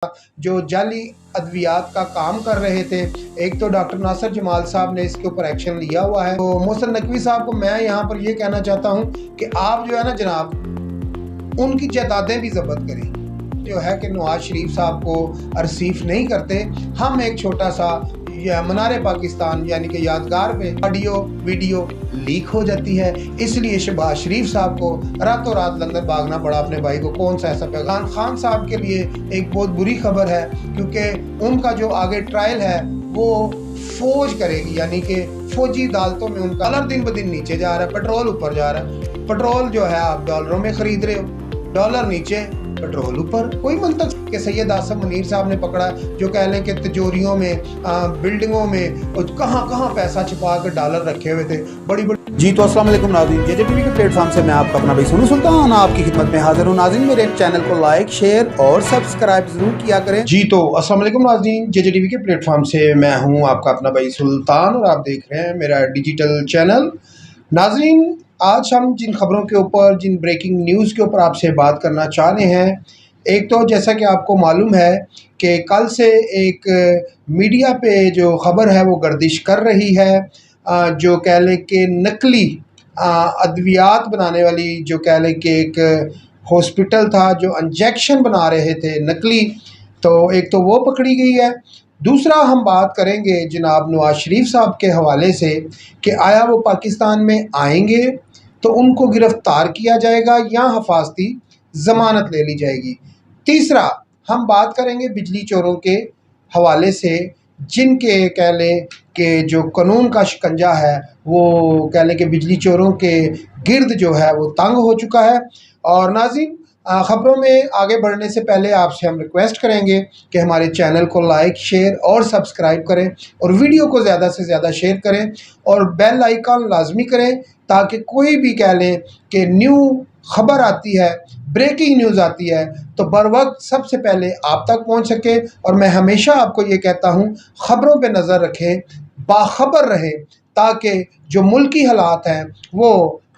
جو جعلی ادویات کا کام کر رہے تھے. ایک تو ڈاکٹر ناصر جمال صاحب نے اس کے اوپر ایکشن لیا ہوا ہے. تو محسن نقوی صاحب کو میں یہاں پر یہ کہنا چاہتا ہوں کہ آپ جو ہے نا جناب ان کی جائیدادیں بھی ضبط کریں. جو ہے کہ نواز شریف صاحب کو ارسیف نہیں کرتے. ہم ایک چھوٹا سا منار پاکستان یعنی کہ یادگار پہ آڈیو ویڈیو لیک ہو جاتی ہے، اس لیے شہباز شریف صاحب کو راتوں رات لندن بھاگنا پڑا اپنے بھائی کو. کون سا ایسا پیغام خان صاحب کے لیے ایک بہت بری خبر ہے، کیونکہ ان کا جو آگے ٹرائل ہے وہ فوج کرے گی، یعنی کہ فوجی عدالتوں میں ان کا ڈالر دن بدن نیچے جا رہا ہے، پیٹرول اوپر جا رہا ہے. پیٹرول جو ہے آپ ڈالروں میں خرید رہے ہو، ڈالر نیچے پیٹرول اوپر. کوئی منطق کہ سید آصف منیر صاحب نے پکڑا جو کہہ لیں کہ تجوریوں میں بلڈنگوں میں کہاں کہاں پیسہ چھپا کر ڈالر رکھے ہوئے تھے بڑی بڑی. جی تو السلام علیکم ناظرین، جے جے ٹی وی کے پلیٹ فارم سے میں آپ کا اپنا بھائی سونو سلطان آپ کی خدمت میں حاضر ہوں. ناظرین میرے چینل کو لائک شیئر اور سبسکرائب ضرور کیا کریں. جی تو السلام علیکم ناظرین، جے جے ٹی وی کے پلیٹ فارم سے میں ہوں آپ کا اپنا بھائی سلطان اور آپ دیکھ رہے ہیں میرا ڈیجیٹل چینل. ناظرین آج ہم جن خبروں کے اوپر، جن بریکنگ نیوز کے اوپر آپ سے بات کرنا چاہ رہے ہیں، ایک تو جیسا کہ آپ کو معلوم ہے کہ کل سے ایک میڈیا پہ جو خبر ہے وہ گردش کر رہی ہے، جو کہہ لیں کہ نقلی ادویات بنانے والی، جو کہہ لیں کہ ایک ہاسپٹل تھا جو انجیکشن بنا رہے تھے نقلی، تو ایک تو وہ پکڑی گئی ہے. دوسرا ہم بات کریں گے جناب نواز شریف صاحب کے حوالے سے کہ آیا وہ پاکستان میں آئیں گے تو ان کو گرفتار کیا جائے گا یا حفاظتی ضمانت لے لی جائے گی. تیسرا ہم بات کریں گے بجلی چوروں کے حوالے سے، جن کے کہہ لیں کہ جو قانون کا شکنجہ ہے وہ کہہ لیں کہ بجلی چوروں کے گرد جو ہے وہ تنگ ہو چکا ہے. اور ناظرین خبروں میں آگے بڑھنے سے پہلے آپ سے ہم ریکویسٹ کریں گے کہ ہمارے چینل کو لائک شیئر اور سبسکرائب کریں اور ویڈیو کو زیادہ سے زیادہ شیئر کریں اور بیل آئیکن لازمی کریں تاکہ کوئی بھی کہہ لیں کہ نیو خبر آتی ہے، بریکنگ نیوز آتی ہے تو بر وقت سب سے پہلے آپ تک پہنچ سکے. اور میں ہمیشہ آپ کو یہ کہتا ہوں خبروں پہ نظر رکھیں، باخبر رہیں تاکہ جو ملکی حالات ہیں وہ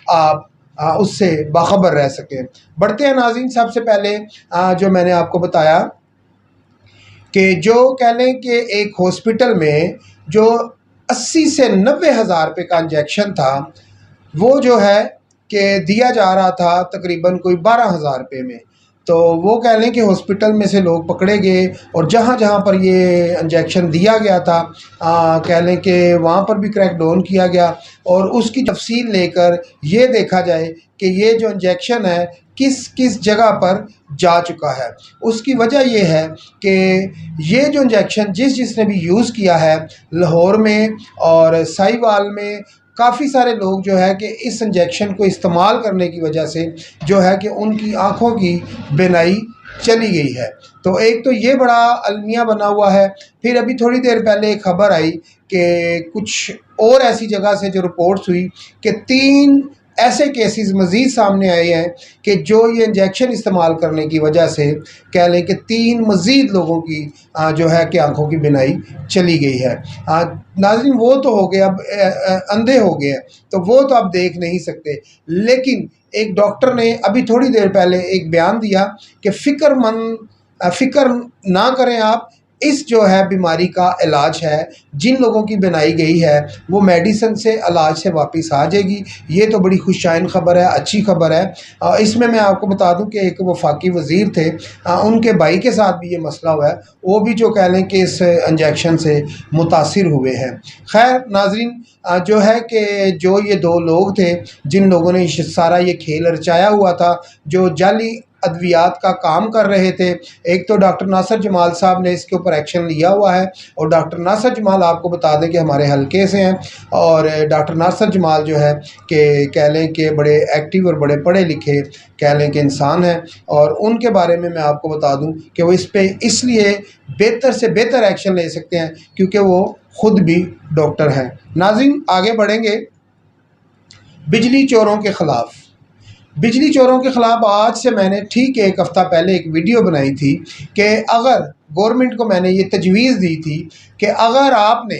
آپ اس سے باخبر رہ سکیں. بڑھتے ہیں ناظرین، سب سے پہلے جو میں نے آپ کو بتایا کہ جو کہہ لیں کہ ایک ہاسپٹل میں جو 80 سے 90 ہزار روپے کا انجیکشن تھا وہ جو ہے کہ دیا جا رہا تھا تقریباً کوئی 12,000 روپے میں. تو وہ کہہ لیں کہ ہاسپٹل میں سے لوگ پکڑے گئے اور جہاں جہاں پر یہ انجیکشن دیا گیا تھا کہہ لیں کہ وہاں پر بھی کریک ڈاؤن کیا گیا اور اس کی تفصیل لے کر یہ دیکھا جائے کہ یہ جو انجیکشن ہے کس کس جگہ پر جا چکا ہے. اس کی وجہ یہ ہے کہ یہ جو انجیکشن جس نے بھی یوز کیا ہے لاہور میں اور ساہیوال میں کافی سارے لوگ جو ہے کہ اس انجیکشن کو استعمال کرنے کی وجہ سے جو ہے کہ ان کی آنکھوں کی بینائی چلی گئی ہے. تو ایک تو یہ بڑا المیہ بنا ہوا ہے. پھر ابھی تھوڑی دیر پہلے ایک خبر آئی کہ کچھ اور ایسی جگہ سے جو رپورٹس ہوئی کہ 3 ایسے کیسز مزید سامنے آئے ہیں کہ جو یہ انجیکشن استعمال کرنے کی وجہ سے کہہ لیں کہ 3 مزید لوگوں کی جو ہے کہ آنکھوں کی بینائی چلی گئی ہے. ناظرین وہ تو ہو گئے، اب اندھے ہو گئے ہیں تو وہ تو اب دیکھ نہیں سکتے، لیکن ایک ڈاکٹر نے ابھی تھوڑی دیر پہلے ایک بیان دیا کہ فکر نہ کریں آپ، اس جو ہے بیماری کا علاج ہے، جن لوگوں کی بنائی گئی ہے وہ میڈیسن سے علاج سے واپس آ جائے گی. یہ تو بڑی خوشائن خبر ہے، اچھی خبر ہے. اس میں آپ کو بتا دوں کہ ایک وفاقی وزیر تھے، ان کے بھائی کے ساتھ بھی یہ مسئلہ ہوا ہے، وہ بھی جو کہہ لیں کہ اس انجیکشن سے متاثر ہوئے ہیں. خیر ناظرین جو ہے کہ جو یہ 2 لوگ تھے جن لوگوں نے سارا یہ کھیل رچایا ہوا تھا، جو جعلی ادویات کا کام کر رہے تھے، ایک تو ڈاکٹر ناصر جمال صاحب نے اس کے اوپر ایکشن لیا ہوا ہے. اور ڈاکٹر ناصر جمال آپ کو بتا دیں کہ ہمارے حلقے سے ہیں اور ڈاکٹر ناصر جمال جو ہے کہ کہہ لیں کہ بڑے ایکٹیو اور بڑے پڑھے لکھے کہہ لیں کہ انسان ہیں. اور ان کے بارے میں آپ کو بتا دوں کہ وہ اس پہ اس لیے بہتر سے بہتر ایکشن لے سکتے ہیں کیونکہ وہ خود بھی ڈاکٹر ہیں. ناظرین آگے بڑھیں گے بجلی چوروں کے خلاف. بجلی چوروں کے خلاف آج سے میں نے ٹھیک 1 ہفتہ پہلے ایک ویڈیو بنائی تھی کہ اگر گورنمنٹ کو میں نے یہ تجویز دی تھی کہ اگر آپ نے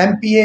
MPA,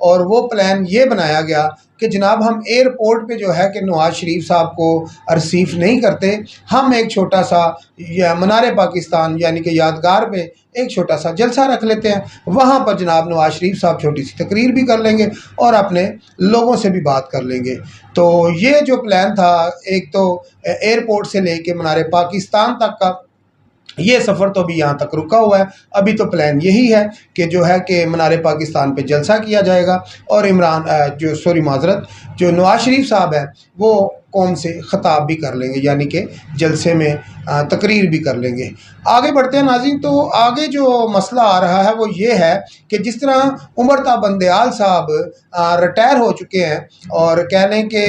اور وہ پلان یہ بنایا گیا کہ جناب ہم ایئرپورٹ پہ جو ہے کہ نواز شریف صاحب کو ریسیو نہیں کرتے، ہم ایک چھوٹا سا منار پاکستان یعنی کہ یادگار پہ ایک چھوٹا سا جلسہ رکھ لیتے ہیں، وہاں پر جناب نواز شریف صاحب چھوٹی سی تقریر بھی کر لیں گے اور اپنے لوگوں سے بھی بات کر لیں گے۔ تو یہ جو پلان تھا، ایک تو ایئرپورٹ سے لے کے منار پاکستان تک کا یہ سفر تو بھی یہاں تک رکا ہوا ہے۔ ابھی تو پلان یہی ہے کہ جو ہے کہ منار پاکستان پہ جلسہ کیا جائے گا اور جو نواز شریف صاحب ہیں وہ قوم سے خطاب بھی کر لیں گے، یعنی کہ جلسے میں تقریر بھی کر لیں گے۔ آگے بڑھتے ہیں ناظرین، تو آگے جو مسئلہ آ رہا ہے وہ یہ ہے کہ جس طرح عمر تا بندیال صاحب ریٹائر ہو چکے ہیں اور کہہ لیں کہ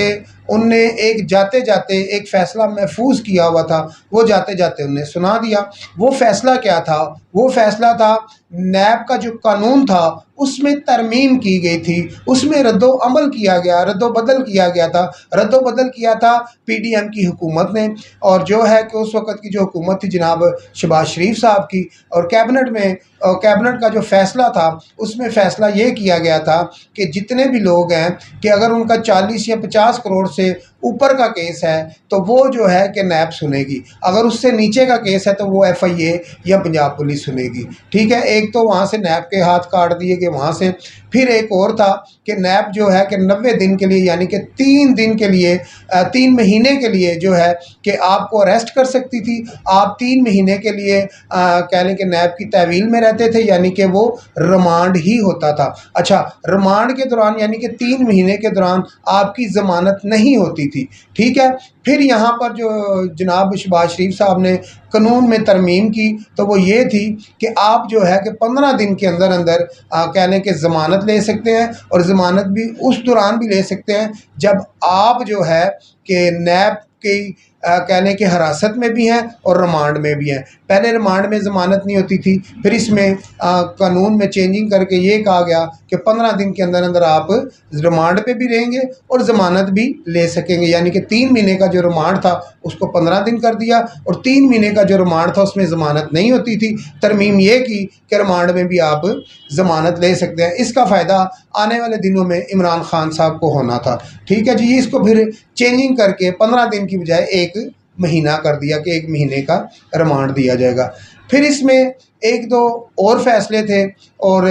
ان نے ایک جاتے جاتے ایک فیصلہ محفوظ کیا ہوا تھا، وہ جاتے جاتے ان نے سنا دیا۔ وہ فیصلہ کیا تھا؟ وہ فیصلہ تھا نیب کا جو قانون تھا اس میں ترمیم کی گئی تھی، اس میں رد و عمل کیا گیا، رد و بدل کیا گیا تھا۔ رد و بدل کیا تھا پی ڈی ایم کی حکومت نے، اور جو ہے کہ اس وقت کی جو حکومت تھی جناب شہباز شریف صاحب کی، اور کیبنٹ کا جو فیصلہ تھا اس میں فیصلہ یہ کیا گیا تھا کہ جتنے بھی لوگ ہیں کہ اگر ان کا 40 یا 50 کروڑ سے اوپر کا کیس ہے تو وہ جو ہے کہ نیب سنے گی، اگر اس سے نیچے کا کیس ہے تو وہ ایف آئی اے یا پنجاب پولیس سنے گی، ٹھیک ہے۔ ایک تو وہاں سے نیب کے ہاتھ کاٹ دیے گئے وہاں سے، پھر ایک اور تھا کہ نیب جو ہے کہ 90 دن کے لیے یعنی کہ 3 دن کے لیے 3 مہینے کے لیے جو ہے کہ آپ کو اریسٹ کر سکتی تھی۔ آپ 3 مہینے کے لیے کہہ لیں کہ نیب کی تحویل میں رہتے تھے، یعنی کہ وہ ریمانڈ ہی ہوتا تھا۔ اچھا، ریمانڈ کے دوران یعنی کہ 3 مہینے کے دوران آپ کی ضمانت نہیں ہوتی تھی، ٹھیک ہے۔ پھر یہاں پر جو جناب شہباز شریف صاحب نے قانون میں ترمیم کی تو وہ یہ تھی کہ آپ جو ہے کہ 15 دن کے اندر کہہ لیں کہ ضمانت لے سکتے ہیں، اور ضمانت بھی اس دوران بھی لے سکتے ہیں جب آپ جو ہے کہ نیب کی کہہ لیں کہ حراست میں بھی ہیں اور ریمانڈ میں بھی ہیں۔ پہلے ریمانڈ میں ضمانت نہیں ہوتی تھی، پھر اس میں قانون میں چینجنگ کر کے یہ کہا گیا کہ 15 دن کے اندر آپ ریمانڈ پہ بھی رہیں گے اور ضمانت بھی لے سکیں گے، یعنی کہ 3 مہینے کا جو ریمانڈ تھا اس کو 15 دن کر دیا، اور 3 مہینے کا جو ریمانڈ تھا اس میں ضمانت نہیں ہوتی تھی، ترمیم یہ کی کہ ریمانڈ میں بھی آپ ضمانت لے سکتے ہیں۔ اس کا فائدہ آنے والے دنوں میں عمران خان صاحب کو ہونا تھا، ٹھیک ہے جی۔ اس کو پھر چینجنگ کر کے 15 دن کی بجائے 1 مہینہ کر دیا کہ 1 مہینے کا ریمانڈ دیا جائے گا۔ پھر اس میں 1-2 اور فیصلے تھے، اور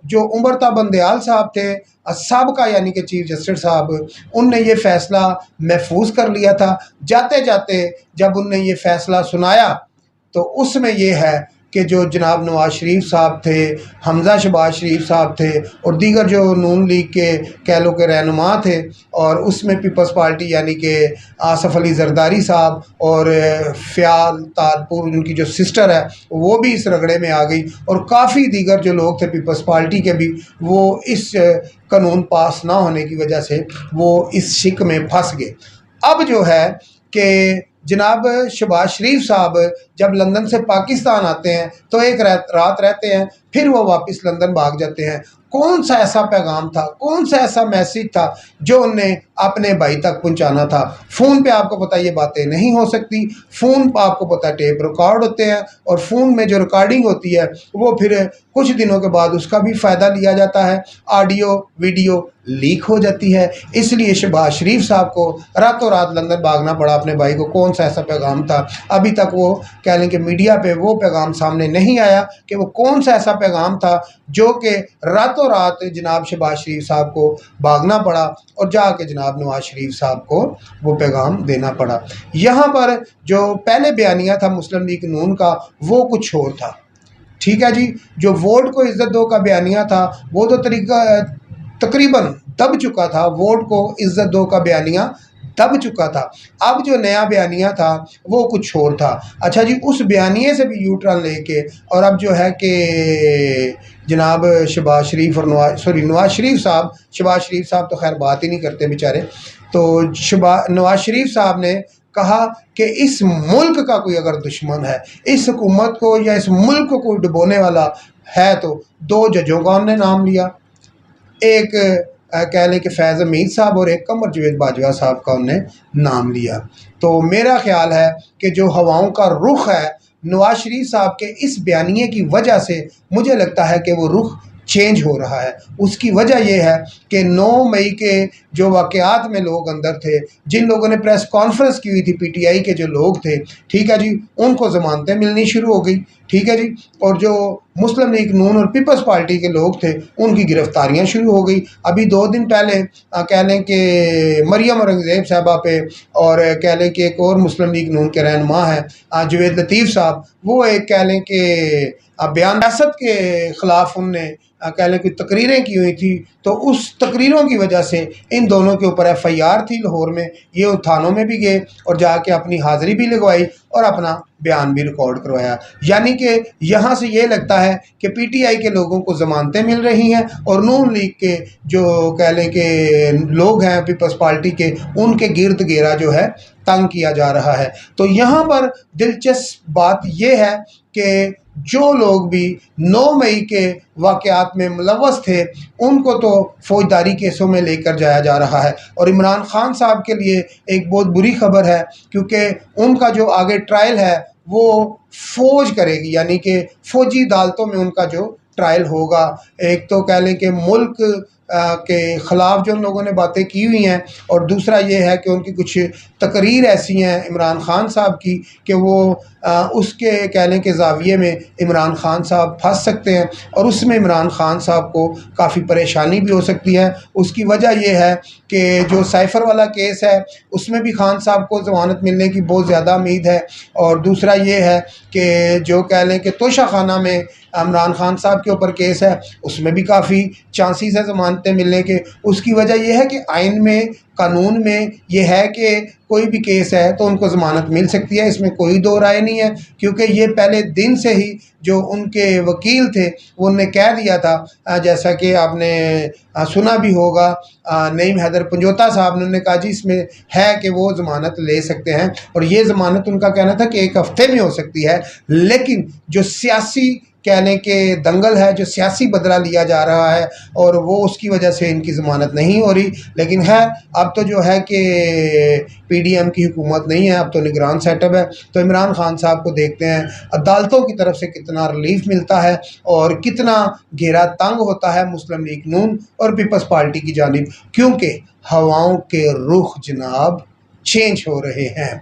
جو عمر تا بندیال صاحب تھے سابقہ یعنی کہ چیف جسٹس صاحب، ان نے یہ فیصلہ محفوظ کر لیا تھا۔ جاتے جاتے جب ان نے یہ فیصلہ سنایا تو اس میں یہ ہے کہ جو جناب نواز شریف صاحب تھے، حمزہ شہباز شریف صاحب تھے، اور دیگر جو نون لیگ کے کہہ لو کہ رہنما تھے، اور اس میں پیپلز پارٹی یعنی کہ آصف علی زرداری صاحب اور فیال تالپور ان کی جو سسٹر ہے وہ بھی اس رگڑے میں آ گئی، اور کافی دیگر جو لوگ تھے پیپلز پارٹی کے بھی، وہ اس قانون پاس نہ ہونے کی وجہ سے وہ اس شک میں پھنس گئے۔ اب جو ہے کہ جناب شہباز شریف صاحب جب لندن سے پاکستان آتے ہیں تو ایک رات رہتے ہیں، پھر وہ واپس لندن بھاگ جاتے ہیں۔ کون سا ایسا پیغام تھا، کون سا ایسا میسیج تھا جو ان نے اپنے بھائی تک پہنچانا تھا؟ فون پہ آپ کو پتہ یہ باتیں نہیں ہو سکتی، فون پہ آپ کو پتہ ٹیپ ریکارڈ ہوتے ہیں، اور فون میں جو ریکارڈنگ ہوتی ہے وہ پھر کچھ دنوں کے بعد اس کا بھی فائدہ لیا جاتا ہے، آڈیو ویڈیو لیک ہو جاتی ہے۔ اس لیے شہباز شریف صاحب کو راتوں رات لندن بھاگنا پڑا اپنے بھائی کو۔ کون سا ایسا پیغام تھا؟ ابھی تک وہ کہہ لیں کہ میڈیا پہ وہ پیغام سامنے نہیں آیا کہ وہ کون سا ایسا پیغام تھا جو کہ راتوں رات جناب شہباز شریف صاحب کو بھاگنا پڑا اور جا کے جناب نواز شریف صاحب کو وہ پیغام دینا پڑا۔ یہاں پر جو پہلے بیانیہ تھا مسلم لیگ نون کا وہ کچھ اور تھا، ٹھیک ہے جی۔ جو ووٹ کو عزت دو کا بیانیہ تھا وہ تو تقریباً دب چکا تھا، ووٹ کو عزت دو کا بیانیہ دب چکا تھا۔ اب جو نیا بیانیہ تھا وہ کچھ اور تھا۔ اچھا جی، اس بیانیے سے بھی یو ٹرن لے کے اور اب جو ہے کہ جناب شہباز شریف اور نواز شریف صاحب تو خیر بات ہی نہیں کرتے بیچارے، تو نواز شریف صاحب نے کہا کہ اس ملک کا کوئی اگر دشمن ہے، اس حکومت کو یا اس ملک کو کوئی ڈبونے والا ہے تو 2 ججوں کا انہوں نے نام لیا، ایک کہہ لیں کہ فیض حمید صاحب اور ایک قمر جاوید باجوہ صاحب کا انہوں نے نام لیا۔ تو میرا خیال ہے کہ جو ہواؤں کا رخ ہے نواز شریف صاحب کے اس بیانیے کی وجہ سے، مجھے لگتا ہے کہ وہ رخ چینج ہو رہا ہے۔ اس کی وجہ یہ ہے کہ 9 مئی کے جو واقعات میں لوگ اندر تھے، جن لوگوں نے پریس کانفرنس کی ہوئی تھی پی ٹی آئی کے جو لوگ تھے، ٹھیک ہے جی، ان کو ضمانتیں ملنی شروع ہو گئی، ٹھیک ہے جی، اور جو مسلم لیگ نون اور پیپلز پارٹی کے لوگ تھے ان کی گرفتاریاں شروع ہو گئی۔ ابھی 2 دن پہلے کہہ لیں کہ مریم اورنگزیب صاحبہ پہ، اور کہہ لیں کہ ایک اور مسلم لیگ نون کے رہنما ہیں جوید لطیف صاحب، وہ ایک کہہ لیں کہ بیان ریاست کے خلاف ان نے کہہ لیں کہ تقریریں کی ہوئی تھی، تو اس تقریروں کی وجہ سے ان دونوں کے اوپر ایف آئی آر تھی لاہور میں۔ یہ تھانوں میں بھی گئے اور جا کے اپنی حاضری بھی لگوائی اور اپنا بیان بھی ریکارڈ کروایا۔ یعنی کہ یہاں سے یہ لگتا ہے کہ پی ٹی آئی کے لوگوں کو ضمانتیں مل رہی ہیں اور نون لیگ کے جو کہہ لیں کہ لوگ ہیں پیپلز پارٹی کے، ان کے گرد گھیرا جو ہے تنگ کیا جا رہا ہے۔ تو یہاں پر دلچسپ بات یہ ہے کہ جو لوگ بھی 9 مئی کے واقعات میں ملوث تھے ان کو تو فوجداری کیسوں میں لے کر جایا جا رہا ہے، اور عمران خان صاحب کے لیے ایک بہت بری خبر ہے، کیونکہ ان کا جو آگے ٹرائل ہے وہ فوج کرے گی، یعنی کہ فوجی عدالتوں میں ان کا جو ٹرائل ہوگا۔ ایک تو کہہ لیں کہ ملک کے خلاف جو ان لوگوں نے باتیں کی ہوئی ہیں، اور دوسرا یہ ہے کہ ان کی کچھ تقریر ایسی ہیں عمران خان صاحب کی کہ وہ اس کے کہہ لیں کہ زاویے میں عمران خان صاحب پھنس سکتے ہیں، اور اس میں عمران خان صاحب کو کافی پریشانی بھی ہو سکتی ہے۔ اس کی وجہ یہ ہے کہ جو سائفر والا کیس ہے اس میں بھی خان صاحب کو ضمانت ملنے کی بہت زیادہ امید ہے، اور دوسرا یہ ہے کہ جو کہہ لیں کہ توشہ خانہ میں عمران خان صاحب کے اوپر کیس ہے اس میں بھی کافی چانسز ہے ضمانتیں ملنے کے۔ اس کی وجہ یہ ہے کہ آئین میں، قانون میں یہ ہے کہ کوئی بھی کیس ہے تو ان کو ضمانت مل سکتی ہے، اس میں کوئی دو رائے نہیں ہے، کیونکہ یہ پہلے دن سے ہی جو ان کے وکیل تھے وہ انہیں کہہ دیا تھا، جیسا کہ آپ نے سنا بھی ہوگا، نعیم حیدر پنجوتا صاحب نے کہا جی اس میں ہے کہ وہ ضمانت لے سکتے ہیں، اور یہ ضمانت ان کا کہنا تھا کہ 1 ہفتے میں ہو سکتی ہے، لیکن جو سیاسی کہہ لیں کہ دنگل ہے، جو سیاسی بدلہ لیا جا رہا ہے، اور وہ اس کی وجہ سے ان کی ضمانت نہیں ہو رہی۔ لیکن ہے اب تو جو ہے کہ پی ڈی ایم کی حکومت نہیں ہے، اب تو نگران سیٹ اپ ہے، تو عمران خان صاحب کو دیکھتے ہیں عدالتوں کی طرف سے کتنا ریلیف ملتا ہے اور کتنا گھیرا تنگ ہوتا ہے مسلم لیگ نون اور پیپلز پارٹی کی جانب، کیونکہ ہواؤں کے رخ جناب چینج ہو رہے ہیں۔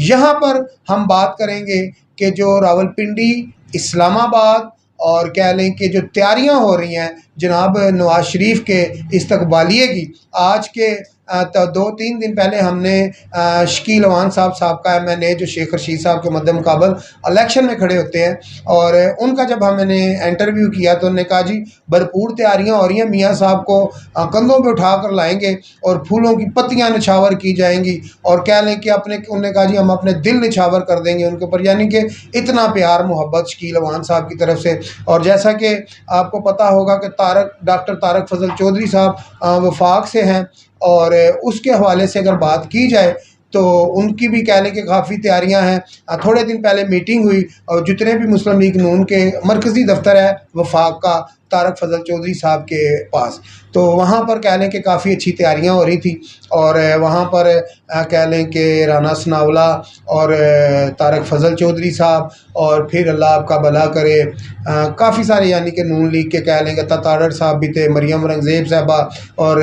یہاں پر ہم بات کریں گے کہ جو راولپنڈی، اسلام آباد اور کہہ لیں کہ جو تیاریاں ہو رہی ہیں جناب نواز شریف کے استقبالیے کی، آج کے 2-3 دن پہلے ہم نے شکیل اوان صاحب کا ایم این اے جو شیخ رشید صاحب کے مد مقابل الیکشن میں کھڑے ہوتے ہیں، اور ان کا جب ہم نے انٹرویو کیا تو انہوں نے کہا جی بھرپور تیاریاں ہو رہی ہیں، میاں صاحب کو کندھوں پہ اٹھا کر لائیں گے اور پھولوں کی پتیاں نچھاور کی جائیں گی، اور کہہ لیں کہ انہوں نے کہا جی ہم اپنے دل نچھاور کر دیں گے ان کے اوپر، یعنی کہ اتنا پیار محبت شکیل اوان صاحب کی طرف سے۔ اور جیسا کہ آپ کو پتہ ہوگا کہ ڈاکٹر طارق فضل چودھری صاحب وفاق سے ہیں، اور اس کے حوالے سے اگر بات کی جائے تو ان کی بھی کہہ لیں کہ کافی تیاریاں ہیں۔ تھوڑے دن پہلے میٹنگ ہوئی اور جتنے بھی مسلم لیگ نون کے مرکزی دفتر ہے وفاق کا طارق فضل چودھری صاحب کے پاس، تو وہاں پر کہہ لیں کہ کافی اچھی تیاریاں ہو رہی تھی، اور وہاں پر کہہ لیں کہ رانا ثناءاللہ اور طارق فضل چودھری صاحب، اور پھر اللہ آپ کا بھلا کرے کافی سارے یعنی کہ نون لیگ کے کہہ لیں کہ تاڑر صاحب بھی تھے، مریم اورنگزیب صاحبہ، اور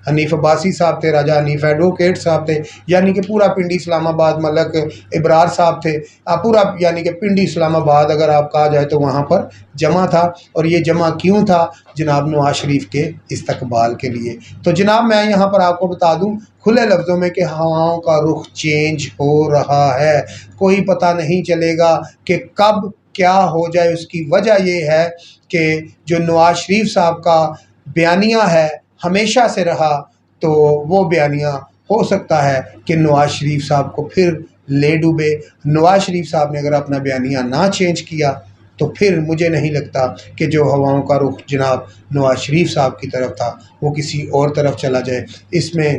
حنیف عباسی صاحب تھے، راجہ حنیف ایڈوکیٹ صاحب تھے، یعنی کہ پورا پنڈی اسلام آباد، ملک ابرار صاحب تھے، پورا یعنی کہ پنڈی اسلام آباد اگر آپ کہا جائے تو وہاں پر جمع تھا۔ اور یہ جمع کیوں تھا؟ جناب نواز شریف کے استقبال کے لیے۔ تو جناب میں یہاں پر آپ کو بتا دوں کھلے لفظوں میں کہ ہواؤں کا رخ چینج ہو رہا ہے، کوئی پتہ نہیں چلے گا کہ کب کیا ہو جائے۔ اس کی وجہ یہ ہے کہ جو نواز شریف صاحب کا بیانیہ ہے ہمیشہ سے رہا، تو وہ بیانیہ ہو سکتا ہے کہ نواز شریف صاحب کو پھر لے ڈوبے۔ نواز شریف صاحب نے اگر اپنا بیانیہ نہ چینج کیا تو پھر مجھے نہیں لگتا کہ جو ہواؤں کا رخ جناب نواز شریف صاحب کی طرف تھا وہ کسی اور طرف چلا جائے۔ اس میں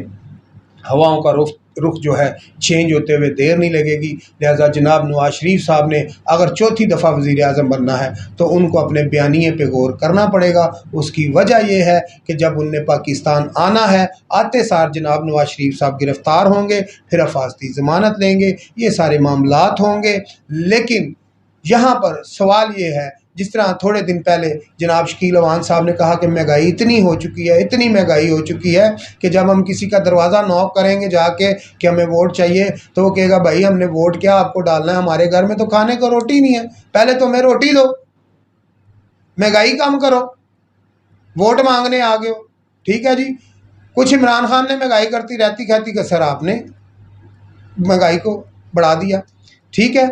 ہواؤں کا رخ جو ہے چینج ہوتے ہوئے دیر نہیں لگے گی، لہذا جناب نواز شریف صاحب نے اگر چوتھی دفعہ وزیر اعظم بننا ہے تو ان کو اپنے بیانیے پہ غور کرنا پڑے گا۔ اس کی وجہ یہ ہے کہ جب ان نے پاکستان آنا ہے، آتے سار جناب نواز شریف صاحب گرفتار ہوں گے، پھر حفاظتی ضمانت لیں گے، یہ سارے معاملات ہوں گے، لیکن یہاں پر سوال یہ ہے جس طرح تھوڑے دن پہلے جناب شکیل اوان صاحب نے کہا کہ مہنگائی اتنی ہو چکی ہے، اتنی مہنگائی ہو چکی ہے کہ جب ہم کسی کا دروازہ نوک کریں گے جا کے کہ ہمیں ووٹ چاہیے تو وہ کہے گا بھائی ہم نے ووٹ کیا آپ کو ڈالنا ہے، ہمارے گھر میں تو کھانے کو روٹی نہیں ہے، پہلے تو ہمیں روٹی دو، مہنگائی کم کرو، ووٹ مانگنے آ گئے ہو۔ ٹھیک ہے جی، کچھ عمران خان نے مہنگائی کرتی رہتی کہتی کہ سر آپ نے مہنگائی کو بڑھا دیا۔ ٹھیک ہے،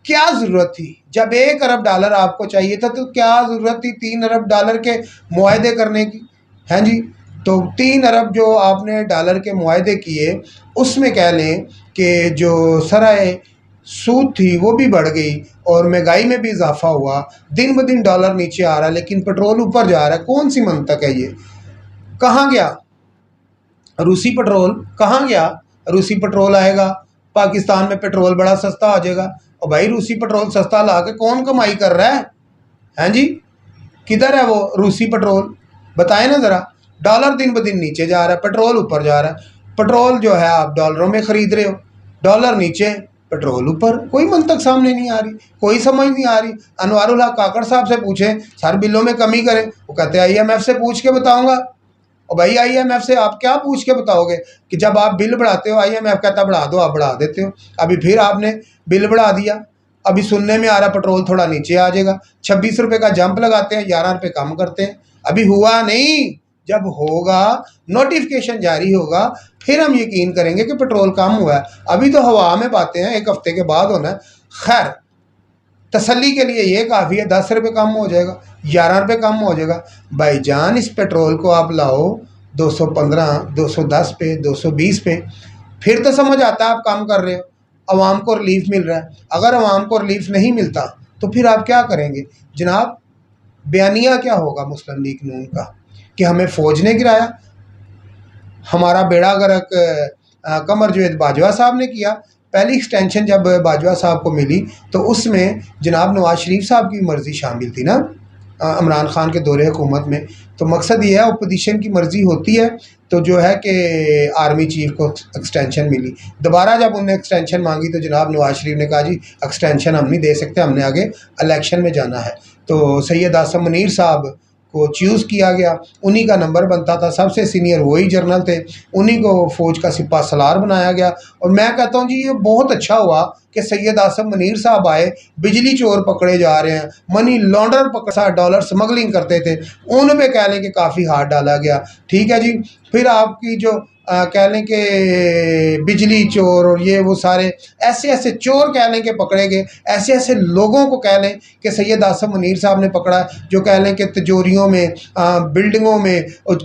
کیا ضرورت تھی؟ جب $1 ارب آپ کو چاہیے تھا تو کیا ضرورت تھی $3 ارب کے معاہدے کرنے کی؟ ہیں جی، تو 3 ارب جو آپ نے ڈالر کے معاہدے کیے اس میں کہہ لیں کہ جو شرح سود تھی وہ بھی بڑھ گئی اور مہنگائی میں بھی اضافہ ہوا، دن بدن ڈالر نیچے آ رہا ہے لیکن پٹرول اوپر جا رہا ہے۔ کون سی منطق ہے یہ؟ کہاں گیا روسی پٹرول؟ کہاں گیا روسی پٹرول؟ آئے گا پاکستان میں پٹرول بڑا سستا ہو جائے گا، اور بھائی روسی پٹرول سستا لا کے کون کمائی کر رہا ہے؟ ہیں جی، کدھر ہے وہ روسی پٹرول؟ بتائیں نا ذرا۔ ڈالر دن بدن نیچے جا رہا ہے، پٹرول اوپر جا رہا ہے، پٹرول جو ہے آپ ڈالروں میں خرید رہے ہو، ڈالر نیچے پٹرول اوپر، کوئی منطق سامنے نہیں آ رہی، کوئی سمجھ نہیں آ رہی۔ انوار الحق کاکڑ صاحب سے پوچھیں سر بلوں میں کمی کریں، وہ کہتے ہیں IMF سے پوچھ کے بتاؤں گا۔ اور بھائی IMF سے آپ کیا پوچھ کے بتاؤ گے کہ جب آپ بل بڑھاتے ہو IMF کہتا بڑھا دو، آپ بڑھا دیتے ہو۔ ابھی پھر آپ نے بل بڑھا دیا، ابھی سننے میں آ رہا پٹرول تھوڑا نیچے آ جائے گا، 26 روپے کا جمپ لگاتے ہیں، 11 روپے کم کرتے ہیں، ابھی ہوا نہیں۔ جب ہوگا نوٹیفکیشن جاری ہوگا پھر ہم یقین کریں گے کہ پٹرول کم ہوا ہے، ابھی تو ہوا میں باتیں ہیں، 1 ہفتے کے بعد ہونا ہے۔ خیر، تسلی کے لیے یہ کافی ہے، 10 روپے کم ہو جائے گا، 11 روپے کم ہو جائے گا۔ بھائی جان اس پٹرول کو آپ لاؤ 215 210 پہ 220 پہ، پھر تو سمجھ آتا ہے آپ کام کر رہے ہو، عوام کو ریلیف مل رہا ہے۔ اگر عوام کو ریلیف نہیں ملتا تو پھر آپ کیا کریں گے جناب؟ بیانیہ کیا ہوگا مسلم لیگ نون کا کہ ہمیں فوج نے گرایا، ہمارا بیڑا غرق قمر جوید باجوہ صاحب نے کیا۔ پہلی ایکسٹینشن جب باجوہ صاحب کو ملی تو اس میں جناب نواز شریف صاحب کی مرضی شامل تھی نا عمران خان کے دور حکومت میں۔ تو مقصد یہ ہے اپوزیشن کی مرضی ہوتی ہے تو جو ہے کہ آرمی چیف کو ایکسٹینشن ملی، دوبارہ جب انہوں نے ایکسٹینشن مانگی تو جناب نواز شریف نے کہا جی ایکسٹینشن ہم نہیں دے سکتے، ہم نے آگے الیکشن میں جانا ہے۔ تو سید آصم منیر صاحب کو چوز کیا گیا، انہی کا نمبر بنتا تھا، سب سے سینئر وہی جنرل تھے، انہی کو فوج کا سپہ سالار بنایا گیا۔ اور میں کہتا ہوں جی یہ بہت اچھا ہوا کہ سید آصم منیر صاحب آئے، بجلی چور پکڑے جا رہے ہیں، منی لانڈر پکڑا، ڈالر سمگلنگ کرتے تھے، ان پہ کہہ لیں کہ کافی ہاتھ ڈالا گیا۔ ٹھیک ہے جی، پھر آپ کی جو کہہ لیں کہ بجلی چور اور یہ وہ سارے ایسے ایسے چور کہہ لیں کہ پکڑے گئے، ایسے ایسے لوگوں کو کہہ لیں کہ سید آصم منیر صاحب نے پکڑا جو کہہ لیں کہ تجوریوں میں بلڈنگوں میں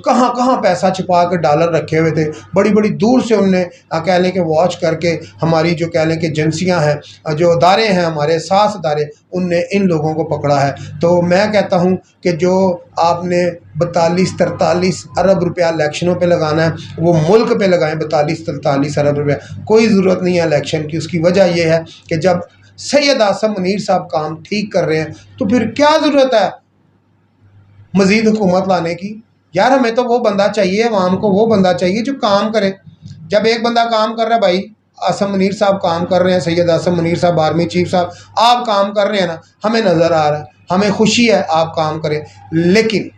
کہاں کہاں پیسہ چھپا کے ڈالر رکھے ہوئے تھے، بڑی بڑی دور سے انہوں نے کہہ لیں کہ واچ کر کے ہماری جو کہہ لیں کہ ایجنسیاں ہیں، جو ادارے ہیں ہمارے ساس ادارے، ان نے ان لوگوں کو پکڑا ہے۔ تو میں کہتا ہوں کہ جو آپ نے 42-43 ارب روپیہ الیکشنوں پہ لگانا ہے وہ ملک پہ لگائیں، 42-43 ارب روپیہ، کوئی ضرورت نہیں ہے الیکشن کی۔ اس کی وجہ یہ ہے کہ جب سید آصم منیر صاحب کام ٹھیک کر رہے ہیں تو پھر کیا ضرورت ہے مزید حکومت لانے کی؟ یار ہمیں تو وہ بندہ چاہیے، عوام کو وہ بندہ چاہیے جو کام کرے۔ جب ایک بندہ کام کر رہا ہے، بھائی آصم منیر صاحب کام کر رہے ہیں، سید آصم منیر صاحب آرمی چیف صاحب آپ کام کر رہے ہیں نا، ہمیں نظر آ رہا ہے، ہمیں خوشی ہے آپ کام کریں، لیکن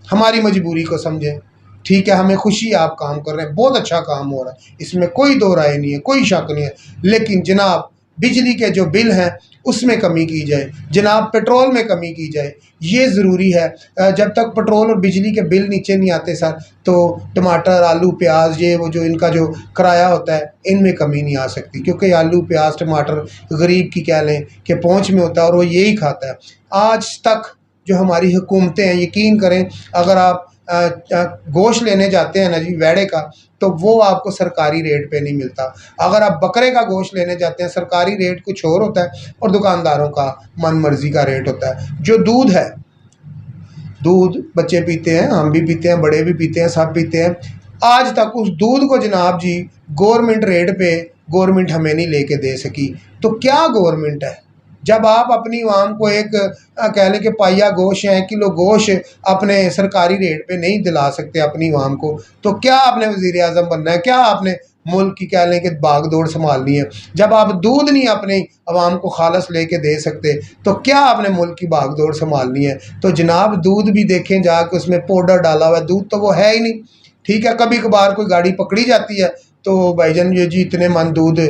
ہماری مجبوری کو سمجھیں۔ ٹھیک ہے، ہمیں خوشی ہے آپ کام کر رہے ہیں، بہت اچھا کام ہو رہا ہے، اس میں کوئی دو رائے نہیں ہے، کوئی شک نہیں ہے، لیکن جناب بجلی کے جو بل ہیں اس میں کمی کی جائے، جناب پٹرول میں کمی کی جائے، یہ ضروری ہے۔ جب تک پٹرول اور بجلی کے بل نیچے نہیں آتے سر تو ٹماٹر آلو پیاز یہ وہ جو ان کا جو کرایہ ہوتا ہے ان میں کمی نہیں آ سکتی، کیونکہ آلو پیاز ٹماٹر غریب کی کہہ لیں کہ پہنچ میں ہوتا ہے اور وہ یہی کھاتا ہے۔ آج تک جو ہماری حکومتیں ہیں، یقین کریں اگر آپ گوشت لینے جاتے ہیں نا جی ویڑے کا تو وہ آپ کو سرکاری ریٹ پہ نہیں ملتا، اگر آپ بکرے کا گوشت لینے جاتے ہیں سرکاری ریٹ کچھ اور ہوتا ہے اور دکانداروں کا من مرضی کا ریٹ ہوتا ہے۔ جو دودھ ہے، دودھ بچے پیتے ہیں، ہم بھی پیتے ہیں، بڑے بھی پیتے ہیں، سب پیتے ہیں، آج تک اس دودھ کو جناب جی گورنمنٹ ریٹ پہ گورنمنٹ ہمیں نہیں لے کے دے سکی۔ تو کیا گورنمنٹ ہے جب آپ اپنی عوام کو ایک کہہ لیں کہ پائیا گوشت ہے کلو گوشت اپنے سرکاری ریٹ پہ نہیں دلا سکتے اپنی عوام کو، تو کیا آپ نے وزیر اعظم بننا ہے؟ کیا آپ نے ملک کی کہہ لیں کہ باغ دوڑ سنبھالنی ہے؟ جب آپ دودھ نہیں اپنی عوام کو خالص لے کے دے سکتے تو کیا آپ نے ملک کی باغ دوڑ سنبھالنی ہے؟ تو جناب دودھ بھی دیکھیں جا کے اس میں پاؤڈر ڈالا ہوا ہے، دودھ تو وہ ہے ہی نہیں، ٹھیک ہے؟ کبھی کبھار کوئی گاڑی پکڑی جاتی ہے تو بھائی جان یہ جی اتنے من دودھ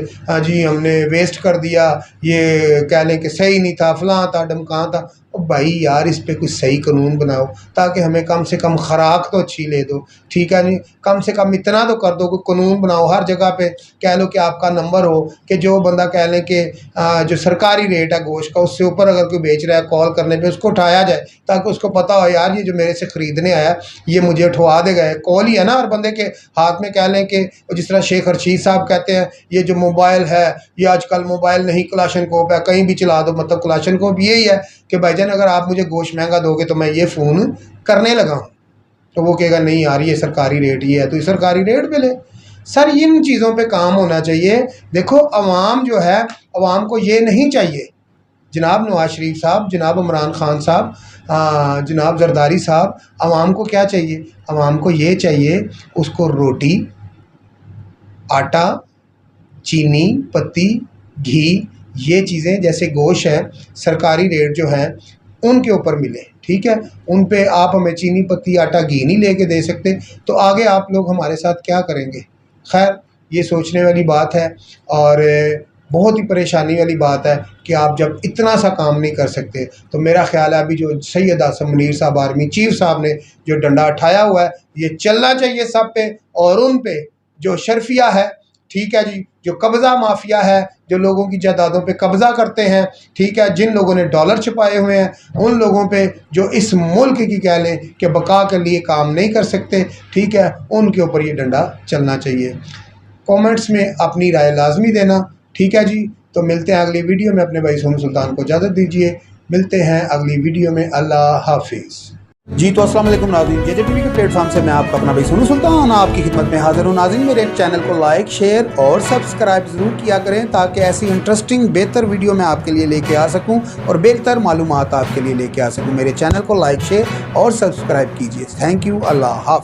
جی ہم نے ویسٹ کر دیا، یہ کہہ لیں کہ صحیح نہیں تھا، فلاں تھا ڈمکاں تھا۔ بھائی یار اس پہ کوئی صحیح قانون بناؤ تاکہ ہمیں کم سے کم خوراک تو اچھی لے دو، ٹھیک ہے نہیں؟ کم سے کم اتنا تو کر دو، کوئی قانون بناؤ ہر جگہ پہ کہہ لو کہ آپ کا نمبر ہو کہ جو بندہ کہہ لیں کہ جو سرکاری ریٹ ہے گوشت کا اس سے اوپر اگر کوئی بیچ رہا ہے کال کرنے پہ اس کو اٹھایا جائے تاکہ اس کو پتہ ہو یار یہ جو میرے سے خریدنے آیا یہ مجھے اٹھوا دے گا، کال ہی ہے نا۔ ہر بندے کے ہاتھ میں کہہ لیں کہ جس طرح شیخ رشید صاحب کہتے ہیں یہ جو موبائل ہے یہ آج کل موبائل نہیں کلاشن کوپ ہے، کہیں بھی چلا دو، مطلب کلاشن کوپ یہی ہے کہ بھائی جان اگر آپ مجھے گوشت مہنگا دو گے تو میں یہ فون کرنے لگا ہوں، تو وہ کہے گا نہیں یار یہ سرکاری ریٹ ہی ہے تو یہ سرکاری ریٹ پہ لے۔ سر ان چیزوں پہ کام ہونا چاہیے۔ دیکھو عوام جو ہے عوام کو یہ نہیں چاہیے، جناب نواز شریف صاحب، جناب عمران خان صاحب، جناب زرداری صاحب، عوام کو کیا چاہیے؟ عوام کو یہ چاہیے اس کو روٹی، آٹا، چینی، پتی، گھی، یہ چیزیں جیسے گوشت ہے سرکاری ریٹ جو ہیں ان کے اوپر ملے، ٹھیک ہے؟ ان پہ آپ ہمیں چینی، پتی، آٹا، گھی نہیں لے کے دے سکتے تو آگے آپ لوگ ہمارے ساتھ کیا کریں گے؟ خیر یہ سوچنے والی بات ہے اور بہت ہی پریشانی والی بات ہے کہ آپ جب اتنا سا کام نہیں کر سکتے تو میرا خیال ہے ابھی جو سید آصم منیر صاحب آرمی چیف صاحب نے جو ڈنڈا اٹھایا ہوا ہے یہ چلنا چاہیے سب پہ، اور ان پہ جو شرفیہ ہے، ٹھیک ہے جی، جو قبضہ مافیا ہے، جو لوگوں کی جائیدادوں پہ قبضہ کرتے ہیں، ٹھیک ہے، جن لوگوں نے ڈالر چھپائے ہوئے ہیں، ان لوگوں پہ جو اس ملک کی کہہ لیں کہ بقا کے لیے کام نہیں کر سکتے، ٹھیک ہے، ان کے اوپر یہ ڈنڈا چلنا چاہیے۔ کومنٹس میں اپنی رائے لازمی دینا، ٹھیک ہے جی؟ تو ملتے ہیں اگلی ویڈیو میں، اپنے بھائی سونو سلطان کو اجازت دیجیے، ملتے ہیں اگلی ویڈیو میں، اللہ حافظ۔ جی تو السلام علیکم ناظرین، جے جے ٹی وی کے پلیٹ فارم سے میں آپ کا اپنا بھائی سونو سلطان آپ کی خدمت میں حاضر ہوں۔ ناظرین میرے چینل کو لائک، شیئر اور سبسکرائب ضرور کیا کریں تاکہ ایسی انٹرسٹنگ بہتر ویڈیو میں آپ کے لیے لے کے آ سکوں اور بہتر معلومات آپ کے لیے لے کے آ سکوں۔ میرے چینل کو لائک، شیئر اور سبسکرائب کیجیے۔ تھینک یو، اللہ حافظ۔